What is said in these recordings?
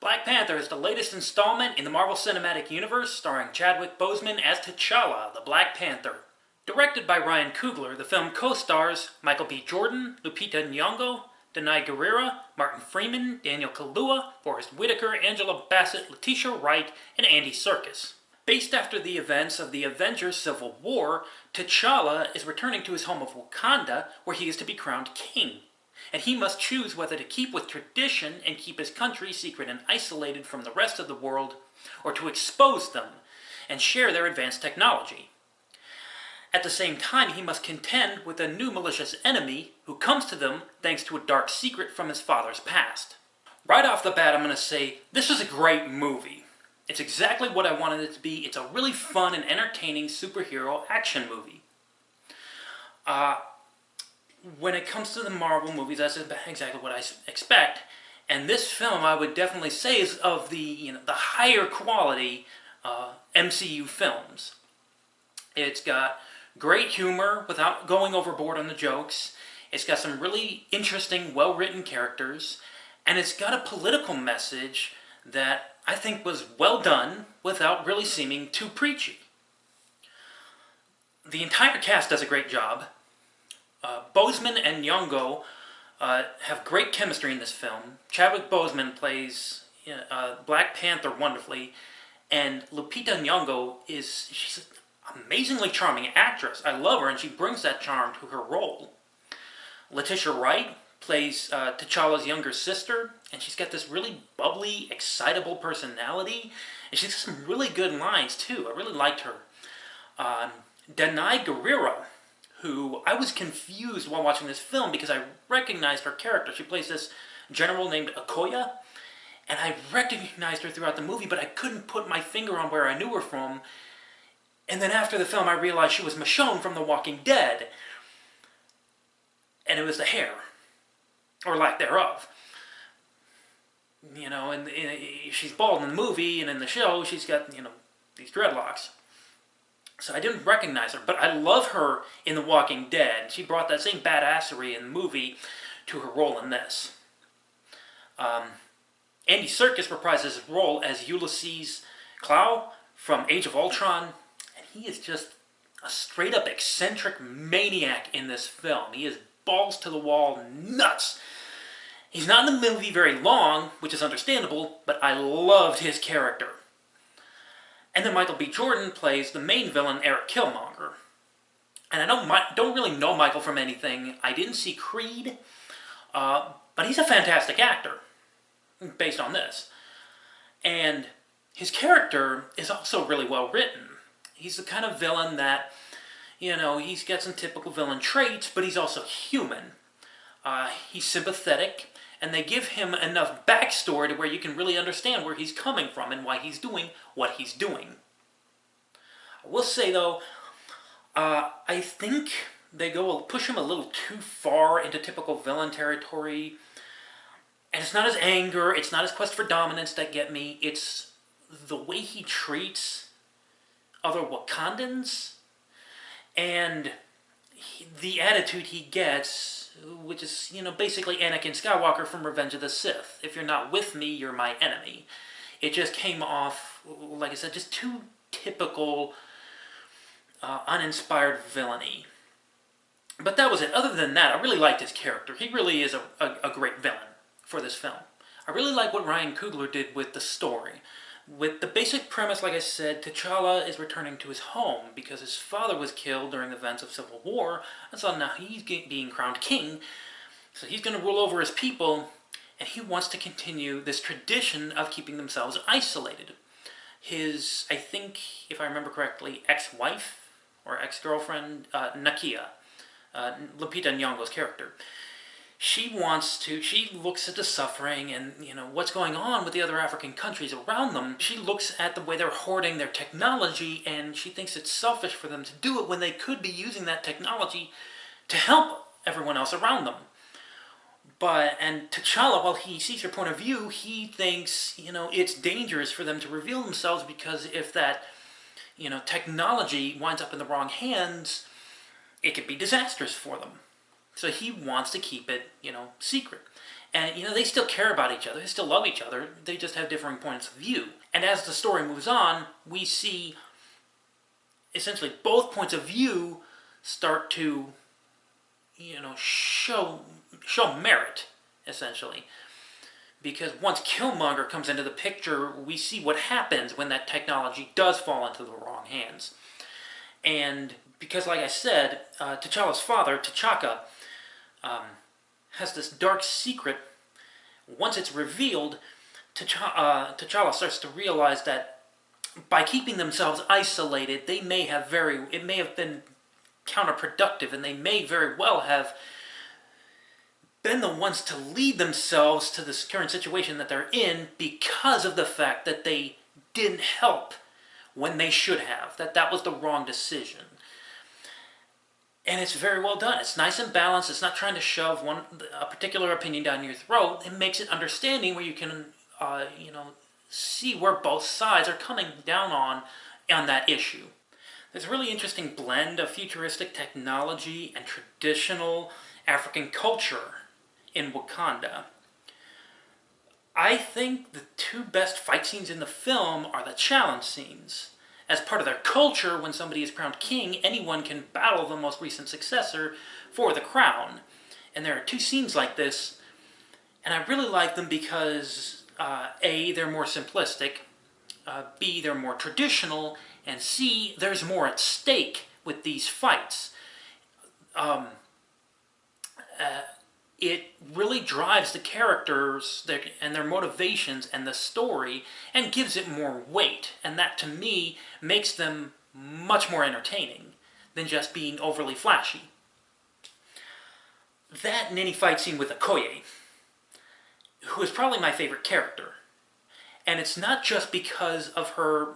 Black Panther is the latest installment in the Marvel Cinematic Universe, starring Chadwick Boseman as T'Challa, the Black Panther. Directed by Ryan Coogler, the film co-stars Michael B. Jordan, Lupita Nyong'o, Danai Gurira, Martin Freeman, Daniel Kaluuya, Forrest Whitaker, Angela Bassett, Letitia Wright, and Andy Serkis. Based after the events of the Avengers Civil War, T'Challa is returning to his home of Wakanda, where he is to be crowned king. And he must choose whether to keep with tradition and keep his country secret and isolated from the rest of the world, or to expose them and share their advanced technology. At the same time, he must contend with a new malicious enemy who comes to them thanks to a dark secret from his father's past. Right off the bat, I'm going to say, this is a great movie. It's exactly what I wanted it to be. It's a really fun and entertaining superhero action movie. When it comes to the Marvel movies, that's exactly what I expect. And this film, I would definitely say, is of the higher quality MCU films. It's got great humor without going overboard on the jokes. It's got some really interesting, well-written characters, and it's got a political message that I think was well done without really seeming too preachy. The entire cast does a great job. Boseman and Nyong'o have great chemistry in this film. Chadwick Boseman plays Black Panther wonderfully, and Lupita Nyong'o she's an amazingly charming actress. I love her, and she brings that charm to her role. Letitia Wright plays T'Challa's younger sister, and she's got this really bubbly, excitable personality, and she's got some really good lines too. I really liked her. Danai Gurira, who I was confused while watching this film because I recognized her character. She plays this general named Okoye, and I recognized her throughout the movie, but I couldn't put my finger on where I knew her from. And then after the film, I realized she was Michonne from The Walking Dead, and it was the hair, or lack thereof. And she's bald in the movie, and in the show, she's got, these dreadlocks. So I didn't recognize her, but I love her in The Walking Dead. She brought that same badassery in the movie to her role in this. Andy Serkis reprises his role as Ulysses Klaue from Age of Ultron, and he is just a straight-up eccentric maniac in this film. He is balls to the wall nuts. He's not in the movie very long, which is understandable, but I loved his character. And then Michael B. Jordan plays the main villain, Eric Killmonger. And I don't really know Michael from anything. I didn't see Creed, but he's a fantastic actor, based on this. And his character is also really well written. He's the kind of villain that, he's got some typical villain traits, but he's also human. He's sympathetic, and they give him enough backstory to where you can really understand where he's coming from and why he's doing what he's doing. I will say, though, I think they push him a little too far into typical villain territory. And it's not his anger, it's not his quest for dominance that get me, it's the way he treats other Wakandans, and the attitude he gets, which is, basically Anakin Skywalker from Revenge of the Sith. If you're not with me, you're my enemy. It just came off, like I said, just too typical, uninspired villainy. But that was it. Other than that, I really liked his character. He really is a great villain for this film. I really like what Ryan Coogler did with the story. With the basic premise, like I said, T'Challa is returning to his home because his father was killed during the events of Civil War, and so now he's being crowned king, so he's going to rule over his people, and he wants to continue this tradition of keeping themselves isolated. His, I think, if I remember correctly, ex-wife, or ex-girlfriend, Nakia, Lupita Nyong'o's character, she looks at the suffering and, what's going on with the other African countries around them. She looks at the way they're hoarding their technology, and she thinks it's selfish for them to do it when they could be using that technology to help everyone else around them. And T'Challa, while he sees her point of view, he thinks, it's dangerous for them to reveal themselves because if that, technology winds up in the wrong hands, it could be disastrous for them. So he wants to keep it, secret. And, they still care about each other. They still love each other. They just have differing points of view. And as the story moves on, we see essentially both points of view start to, show merit, essentially. Because once Killmonger comes into the picture, we see what happens when that technology does fall into the wrong hands. And because, like I said, T'Challa's father, T'Chaka, has this dark secret. Once it's revealed, T'Challa starts to realize that by keeping themselves isolated, it may have been counterproductive, and they may very well have been the ones to lead themselves to this current situation that they're in because of the fact that they didn't help when they should have. That was the wrong decision. And it's very well done. It's nice and balanced. It's not trying to shove a particular opinion down your throat. It makes it understanding where you can, see where both sides are coming down on that issue. There's a really interesting blend of futuristic technology and traditional African culture in Wakanda. I think the two best fight scenes in the film are the challenge scenes. As part of their culture, when somebody is crowned king, anyone can battle the most recent successor for the crown. And there are two scenes like this, and I really like them because A, they're more simplistic, B, they're more traditional, and C, there's more at stake with these fights. It really drives the characters and their motivations and the story and gives it more weight. And that, to me, makes them much more entertaining than just being overly flashy. That and any fight scene with Okoye, who is probably my favorite character. And it's not just because of her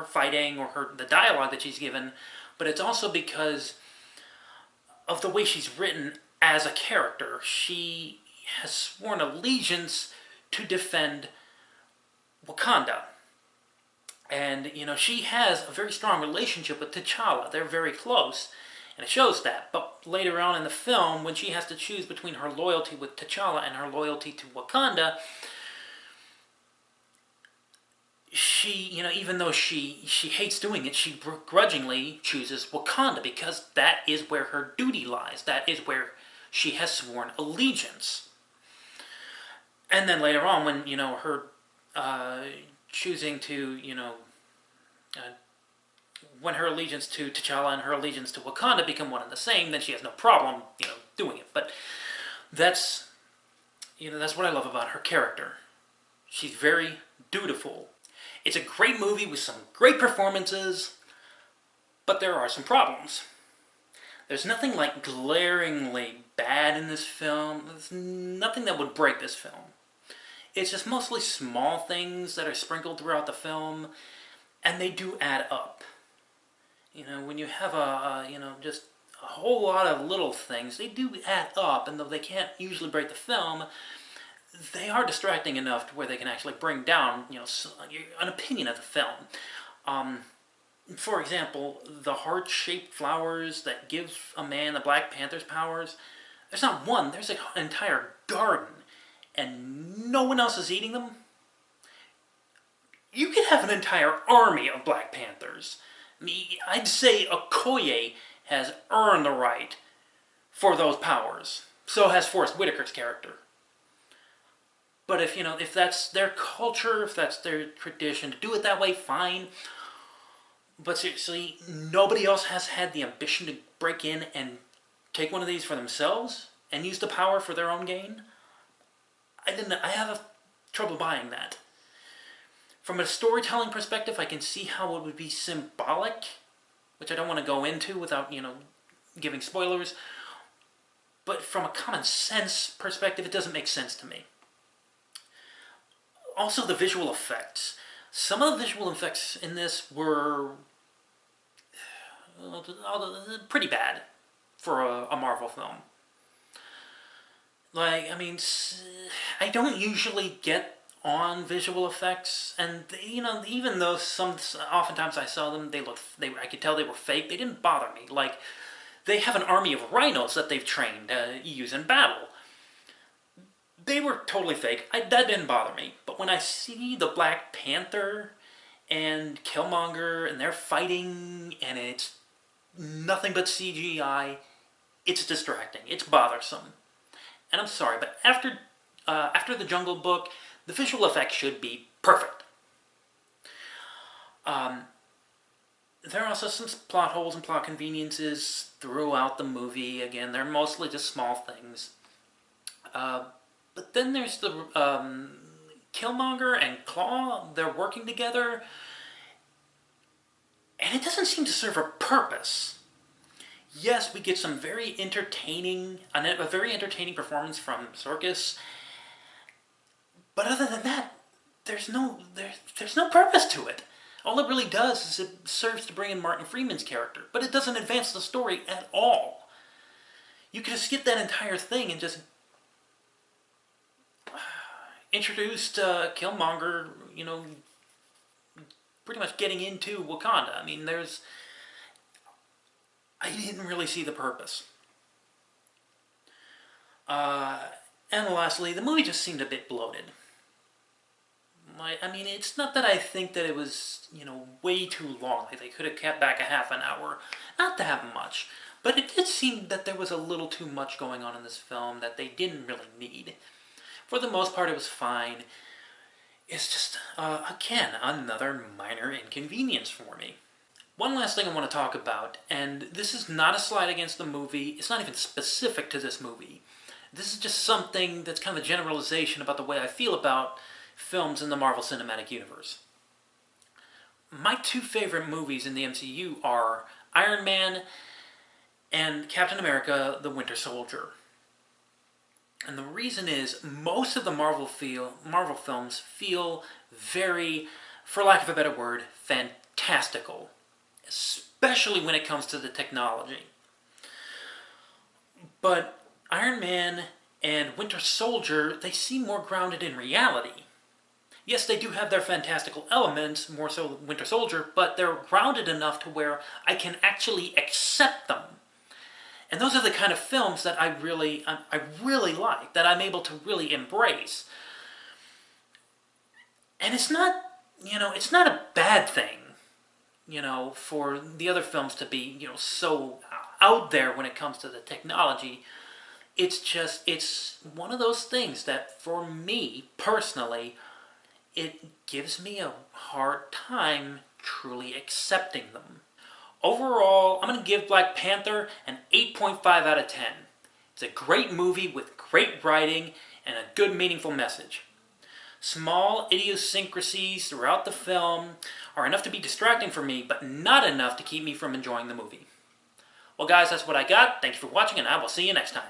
fighting or the dialogue that she's given, but it's also because of the way she's written as a character. She has sworn allegiance to defend Wakanda. And, she has a very strong relationship with T'Challa. They're very close, and it shows that. But later on in the film, when she has to choose between her loyalty with T'Challa and her loyalty to Wakanda, she, even though she hates doing it, she begrudgingly chooses Wakanda because that is where her duty lies. That is where she has sworn allegiance. And then later on, when, her choosing to, when her allegiance to T'Challa and her allegiance to Wakanda become one and the same, then she has no problem, doing it. But that's what I love about her character. She's very dutiful. It's a great movie with some great performances, but there are some problems. There's nothing like glaringly bad in this film. There's nothing that would break this film. It's just mostly small things that are sprinkled throughout the film, and they do add up. When you have just a whole lot of little things, they do add up, and though they can't usually break the film, they are distracting enough to where they can actually bring down, an opinion of the film. For example, the heart-shaped flowers that give a man the Black Panther's powers, there's not one, there's an entire garden, and no one else is eating them. You could have an entire army of Black Panthers. I'd say Okoye has earned the right for those powers. So has Forrest Whitaker's character. But if that's their culture, if that's their tradition, to do it that way, fine. But seriously, nobody else has had the ambition to break in and take one of these for themselves and use the power for their own gain. I have trouble buying that. From a storytelling perspective, I can see how it would be symbolic, which I don't want to go into without, giving spoilers. But from a common sense perspective, it doesn't make sense to me. Also, the visual effects. Some of the visual effects in this were pretty bad for a Marvel film. I don't usually get on visual effects, and even though oftentimes I saw them, I could tell they were fake. They didn't bother me. Like, they have an army of rhinos that they've trained to use in battle. They were totally fake. That didn't bother me. But when I see the Black Panther and Killmonger and they're fighting and it's nothing but CGI, it's distracting. It's bothersome. And I'm sorry, but after the Jungle Book, the visual effects should be perfect. There are also some plot holes and plot conveniences throughout the movie. Again, they're mostly just small things. But then there's the Killmonger and Claw. They're working together, and it doesn't seem to serve a purpose. Yes, we get some very entertaining, a very entertaining performance from Serkis. But other than that, there's no purpose to it. All it really does is it serves to bring in Martin Freeman's character, but it doesn't advance the story at all. You could have skipped that entire thing and just introduced Killmonger, pretty much getting into Wakanda. I mean, I didn't really see the purpose. And lastly, the movie just seemed a bit bloated. I mean, it's not that I think that it was, way too long. Like they could have kept back a half an hour. Not that much. But it did seem that there was a little too much going on in this film that they didn't really need. For the most part, it was fine. It's just, again, another minor inconvenience for me. One last thing I want to talk about, and this is not a slight against the movie. It's not even specific to this movie. This is just something that's kind of a generalization about the way I feel about films in the Marvel Cinematic Universe. My two favorite movies in the MCU are Iron Man and Captain America: The Winter Soldier. And the reason is, most of the Marvel films feel very, for lack of a better word, fantastical. Especially when it comes to the technology. But Iron Man and Winter Soldier, they seem more grounded in reality. Yes, they do have their fantastical elements, more so Winter Soldier, but they're grounded enough to where I can actually accept them. And those are the kind of films that I really like, that I'm able to really embrace. And it's not, it's not a bad thing, for the other films to be, so out there when it comes to the technology. It's one of those things that, for me, personally, it gives me a hard time truly accepting them. Overall, I'm going to give Black Panther an 8.5 out of 10. It's a great movie with great writing and a good, meaningful message. Small idiosyncrasies throughout the film are enough to be distracting for me, but not enough to keep me from enjoying the movie. Well guys, that's what I got. Thank you for watching, and I will see you next time.